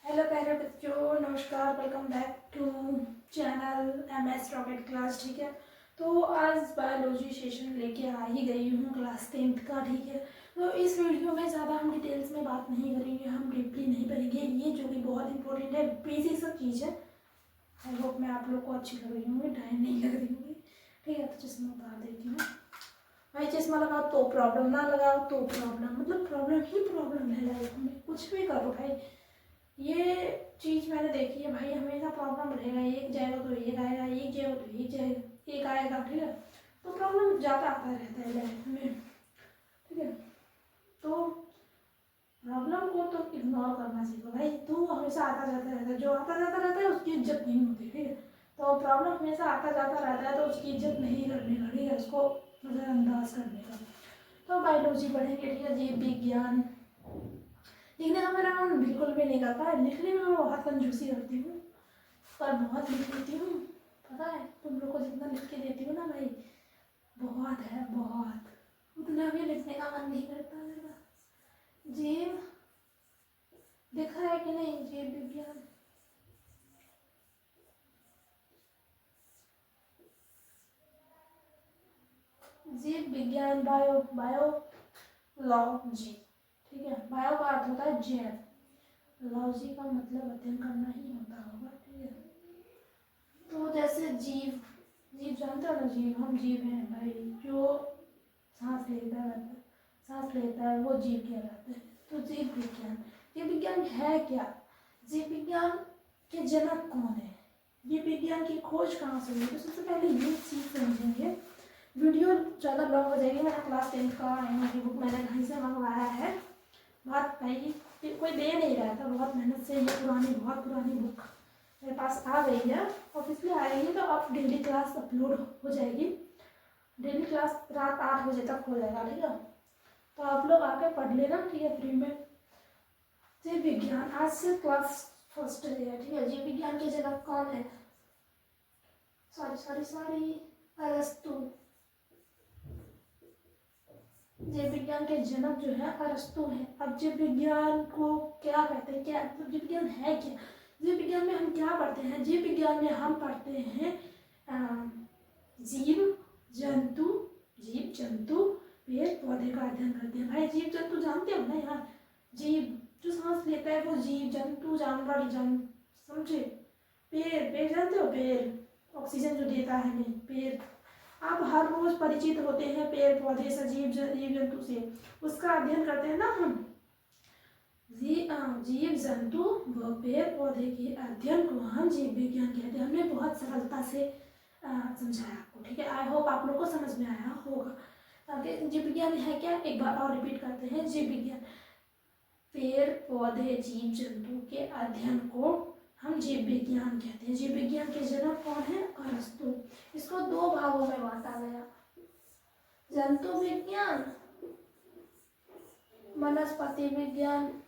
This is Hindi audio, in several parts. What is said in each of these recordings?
हेलो प्यारे बच्चों, नमस्कार। Welcome back to channel MS rocket class. ठीक है, तो आज बायोलॉजी सेशन लेके आ ही गई हूँ क्लास 10th का। ठीक है, तो इस वीडियो में ज़्यादा हम डिटेल्स में बात नहीं करेंगे, हम डीपली नहीं पढ़ेंगे। ये जो कि बहुत इंपॉर्टेंट है, बेसिक सब चीज़ है। आई होप मैं आप लोग को अच्छी लग रही होंगी, टाइम नहीं लग रही होंगी। ठीक है, तो चश्मा उतार देती हूँ। भाई चश्मा लगाओ तो प्रॉब्लम, ना लगाओ तो प्रॉब्लम, मतलब प्रॉब्लम ही प्रॉब्लम है लाइफ में। कुछ भी करो भाई, ये चीज़ मैंने देखी है भाई, हमेशा प्रॉब्लम रहेगा। एक जाएगा तो एक आएगा, एक जाएगा तो एक जाएगा, एक आएगा। ठीक है, तो प्रॉब्लम ज़्यादा आता रहता है लाइफ में। ठीक है, तो प्रॉब्लम को तो इग्नोर करना सीखो भाई। तो हमेशा आता जाता रहता है, जो आता जाता रहता है उसकी इज्जत नहीं होती। ठीक है, तो प्रॉब्लम हमेशा आता जाता रहता है तो उसकी इज्जत नहीं करने का। ठीक है, उसको नज़रअंदाज करने का। तो बायोलॉजी पढ़ेंगे। ठीक है, जीव विज्ञान। लिखने का मेरा मन बिल्कुल भी नहीं करता है, लिखने में मैं बहुत कंजूसी करती हूँ, पर बहुत लिख लेती हूँ। पता है, तुम लोग को जितना लिख के देती हूँ ना भाई, बहुत है बहुत, उतना भी लिखने का मन नहीं करता मेरा। जीव देखा है कि नहीं? जीव विज्ञान, जीव विज्ञान, बायोलॉजी। ठीक है, बायो का अर्थ होता है जैव, लॉजी का मतलब अध्ययन करना ही होता होगा। ठीक है, तो जैसे जीव, जीव जानते हो ना, जीव हम जीव हैं भाई। जो सांस लेता है, सांस लेता है, वो जीव कहलाता है। तो जीव विज्ञान, जीव विज्ञान है क्या? जीव विज्ञान के जनक कौन है? जीव विज्ञान की खोज कहाँ से हुई? तो सबसे पहले ये चीज़ समझेंगे। वीडियो ज़्यादा लॉन्ग हो जाएगी। मैंने क्लास 10th का एनओसी बुक मैंने कहीं से मंगवाया है, बहुत भाई कोई दे नहीं रहा था, बहुत मेहनत से। ये पुरानी, बहुत पुरानी बुक मेरे पास आ गई है, ऑफिस में आएगी तो अब डेली क्लास अपलोड हो जाएगी। डेली क्लास रात 8 बजे तक हो जाएगा। ठीक है, तो आप लोग आके पढ़ लेना। ठीक है, फ्री में। जीव विज्ञान आज से क्लास फर्स्ट है। ठीक है, जीव विज्ञान के जनक कौन है? सॉरी अरस्तु। जीव विज्ञान के जनक जो है अरस्तु है। अब जीव विज्ञान को क्या कहते हैं, क्या जीव विज्ञान है क्या? जीव विज्ञान में हम क्या पढ़ते हैं? जीव विज्ञान में हम पढ़ते हैं जीव जंतु, जीव जंतु पेड़ पौधे का अध्ययन करते हैं। भाई जीव जंतु जानते हो ना यार, जीव जो सांस लेता है वो जीव, जंतु जानवर, समझे? पेड़, पेड़ जानते हो? पेड़ ऑक्सीजन जो देता है हमें, पेड़। आप हर रोज परिचित होते हैं पेड़ पौधे से, जीव जंतु से, उसका अध्ययन करते हैं ना हम। जीव जंतु व पेड़ पौधे के अध्ययन को हम जीव विज्ञान कहते हैं। हमने बहुत सरलता से समझाया आपको। ठीक है, आई होप आप लोग को समझ में आया होगा। जीव विज्ञान है क्या, एक बार और रिपीट करते हैं। जीव विज्ञान पेड़ पौधे जीव जंतु के अध्ययन को हम जीव विज्ञान कहते हैं। जीव विज्ञान के जनक कौन है? अरस्तु। इसको दो भागों में बांटा गया, जंतु विज्ञान, वनस्पति विज्ञान।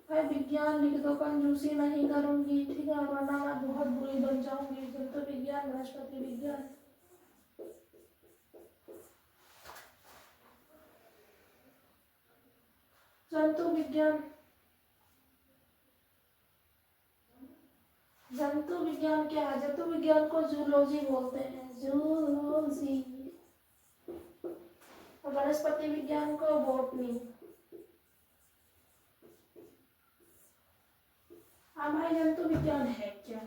मैं विज्ञान लिख दो, कंजूसी नहीं करूंगी। ठीक है, वरना मैं बहुत बुरी बन जाऊंगी। जंतु विज्ञान, वनस्पति विज्ञान। जंतु विज्ञान, जंतु विज्ञान क्या है? जंतु विज्ञान को जूलॉजी बोलते हैं, जूलॉजी। और वनस्पति विज्ञान को बॉटनी। हाँ भाई, जंतु विज्ञान है क्या?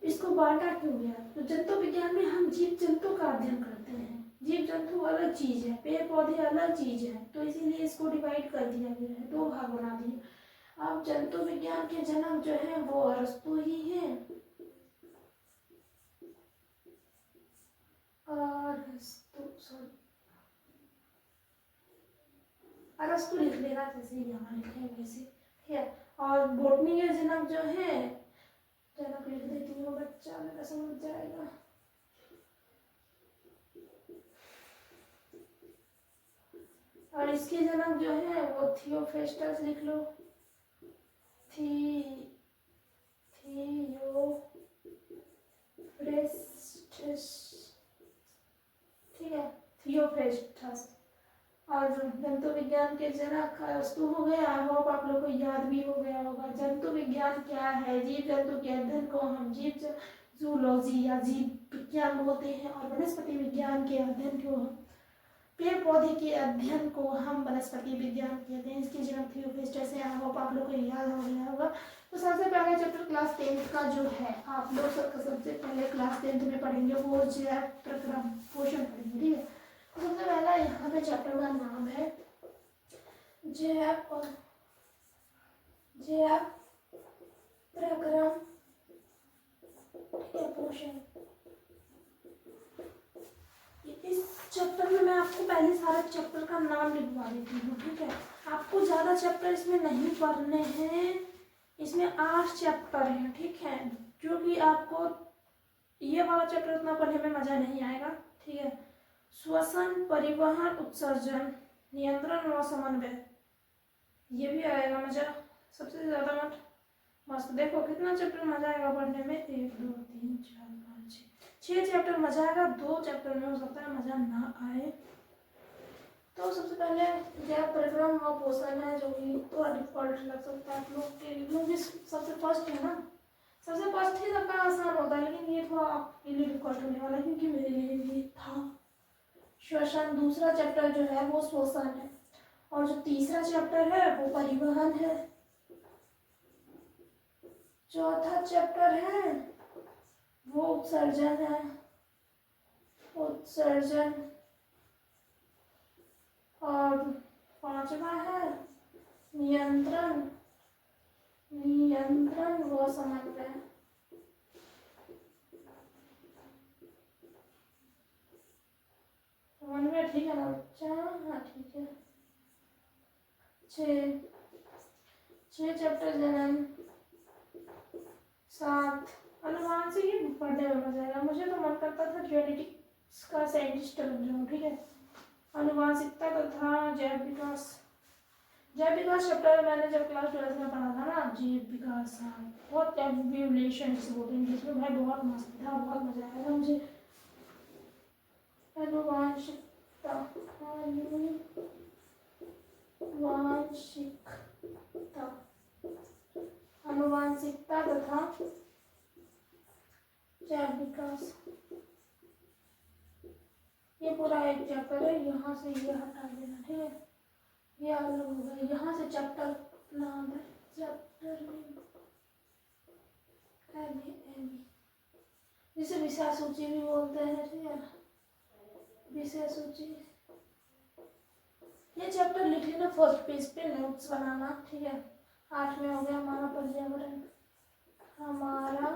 इसको बांटा क्यों गया? तो जंतु विज्ञान में हम जीव जंतु का अध्ययन करते हैं। जीव जंतु अलग चीज है, पेड़ पौधे अलग चीज है, तो इसीलिए इसको डिवाइड कर दिया गया है, दो भाग बना दिए। अब जंतु विज्ञान के जनक जो है वो अरस्तु ही है। अरस्तु लिख लेना, जैसे यहाँ लिखे हैं वैसे। ठीक है, और बोटनी के जनक जो है, जनक लिख देती हूँ, बच्चा मेरा समझ जाएगा। और इसके जनक जो है वो थियोफ्रेस्टस लिख लो, थियोफ्रेस्टस। ठीक है, थियोफ्रेस्टस। और जंतु विज्ञान के जनक अरस्तु हो गए। आई होप आप लोग को याद भी हो गया होगा। जंतु विज्ञान क्या है? जीव जंतु के अध्ययन को हम जीव जूलॉजी या जीव विज्ञान बोलते हैं, और वनस्पति विज्ञान के अध्ययन को हम पेड़ पौधे के अध्ययन को हम वनस्पति विज्ञान कहते हैं। इसकी जनक थियोफिस्टस है। आई होप आप लोग को याद हो गया होगा। तो सबसे पहले चैप्टर क्लास 10th का जो है आप लोग सबसे पहले क्लास 10th में पढ़ेंगे वो जैव प्रक्रम पोषण पढ़ेंगे, ठीक है। तो सबसे पहला यहाँ पे चैप्टर का नाम है जैव प्रक्रम पोषण। इस चैप्टर में मैं आपको पहले सारे चैप्टर का नाम लिखवा देती हूँ, ठीक है। आपको ज़्यादा चैप्टर इसमें नहीं पढ़ने हैं। इसमें 8 चैप्टर हैं, ठीक है, जो कि आपको ये वाला चैप्टर उतना पढ़ने में मज़ा नहीं आएगा, ठीक है। श्वसन, परिवहन, उत्सर्जन, नियंत्रण व समन्वय, ये भी आएगा मज़ा। सबसे ज़्यादा मस्त देखो कितना चैप्टर मज़ा आएगा पढ़ने में। 1 2 3 4 5 6 चैप्टर मज़ा आएगा। 2 चैप्टर में हो सकता है मज़ा ना आए। तो सबसे पहले जैव प्रक्रम व पोषण है, जो कि थोड़ा डिफिकल्ट लग सकता है आप लोग के लिए, क्योंकि सबसे फर्स्ट है ना। सबसे फर्स्ट ही सबका आसान होता है, लेकिन ये थोड़ा आपके लिए डिफिकल्ट होने वाला है, क्योंकि मेरे लिए भी था। श्वसन, दूसरा चैप्टर जो है वो श्वसन है, और जो तीसरा चैप्टर है वो परिवहन है। चौथा चैप्टर है वो उत्सर्जन है, उत्सर्जन। और 5वां है नियंत्रण, नियंत्रण व समन्वय। समन्वय ठीक है ना बच्चा? हाँ ठीक है। 6 चैप्टर जनन। 7 अनुवांशिक ही पढ़ने में मजा आएगा। मुझे तो मन करता था जेनेटिक्स का साइंटिस्ट बन जाऊँ, ठीक है। अनुवांशिकता तथा जैव विकास। जैव विकास चैप्टर मैंने जब क्लास 12 में पढ़ा था ना, जीव विकास, बहुत एवोल्यूशन जिसे बोलते हैं इंग्लिश में, भाई बहुत मस्त था, बहुत मजा आया था मुझे। अनुवांशिकता, अनुवांशिकता तथा जैव विकास, ये पूरा एक चैप्टर है। यहाँ से ये हटा देना, ठीक है, ये अलग हो गया। यहाँ से चैप्टर नाम है, चैप्टर जिसे विषय सूची भी बोलते हैं, ठीक है, विषय सूची। ये चैप्टर लिख लेना फर्स्ट पेज पे, नोट्स बनाना, ठीक है। 8 में हो गया हमारा पर्यावरण, हमारा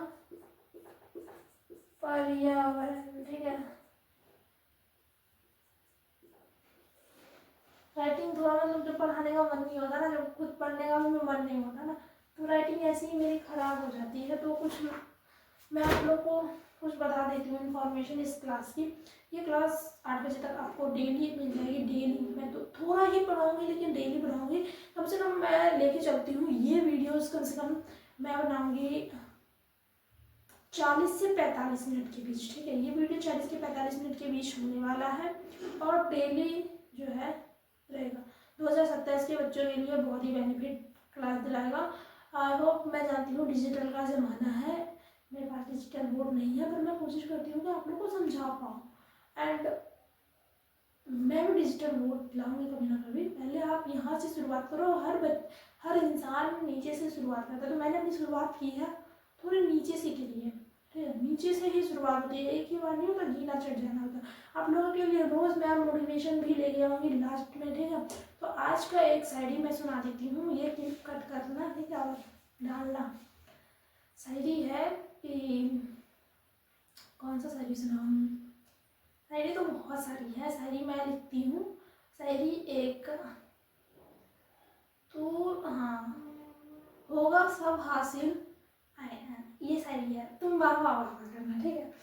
पर्यावरण, ठीक है। राइटिंग थोड़ा मतलब जो पढ़ाने का मन नहीं होता ना, जब खुद पढ़ने का भी मन नहीं होता ना, तो राइटिंग ऐसी ही मेरी खराब हो जाती है। तो कुछ मैं आप लोग को कुछ बता देती हूँ इन्फॉर्मेशन इस क्लास की। ये क्लास 8 बजे तक आपको डेली मिल जाएगी। डेली मैं तो थोड़ा ही पढ़ाऊँगी, लेकिन डेली पढ़ाऊँगी। कम से कम मैं लेके चलती हूँ ये वीडियोज़, कम से कम मैं बनाऊँगी 40 से 45 मिनट के बीच, ठीक है। ये वीडियो 40 से 45 मिनट के बीच होने वाला है, और डेली जो है रहेगा। 2027 के बच्चों के लिए बहुत ही बेनिफिट क्लास दिलाएगा। आई होप, मैं जानती हूँ डिजिटल का ज़माना है, मेरे पास डिजिटल बोर्ड नहीं है, पर मैं कोशिश करती हूँ कि आप लोग को समझा पाऊँ। एंड मैं भी डिजिटल बोर्ड लाऊंगी कभी ना कभी। पहले आप यहाँ से शुरुआत करो। हर इंसान नीचे से शुरुआत करता है, तो मैंने अपनी शुरुआत की है थोड़ी नीचे से के लिए, ठीक है। नीचे से ही शुरुआत होती है, एक ही बार नहीं होता, जीना चढ़ जाना होता। आप लोगों के लिए रोज़ मैं मोटिवेशन भी लेके आऊँगी लास्ट में, ठीक है। तो आज का एक शायरी मैं सुना देती हूँ, ये क्लिप कट करना, ठीक है, और डालना। शायरी है कि कौन सा शायरी सुनाऊँ? शायरी तो बहुत सारी है, शायरी मैं लिखती हूँ। शायरी एक तो हाँ, होगा सब हासिल, ये शायरी है, तुम वाह वाह करना, ठीक है।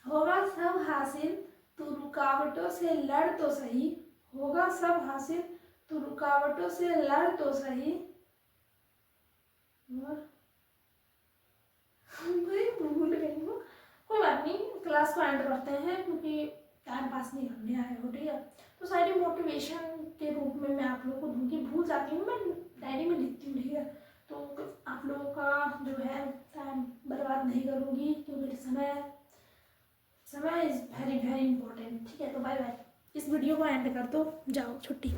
होगा सब हासिल, तू रुकावटों से लड़ तो सही। होगा सब हासिल, तू रुकावटों से लड़ तो सही। और भाई भूल गई हूँ, कोई बात नहीं, क्लास को एंड करते हैं, क्योंकि टाइम पास नहीं करने आए हो, ठीक है। तो सारी मोटिवेशन के रूप में मैं आप लोगों को दूंगी, भूल जाती हूँ मैं, डायरी में लिखती हूँ, ठीक है। तो आप लोगों का जो है टाइम बर्बाद नहीं करूँगी, क्योंकि समय इज़ वेरी वेरी इंपॉर्टेंट, ठीक है। तो बाय बाय, इस वीडियो को एंड कर दो, जाओ छुट्टी।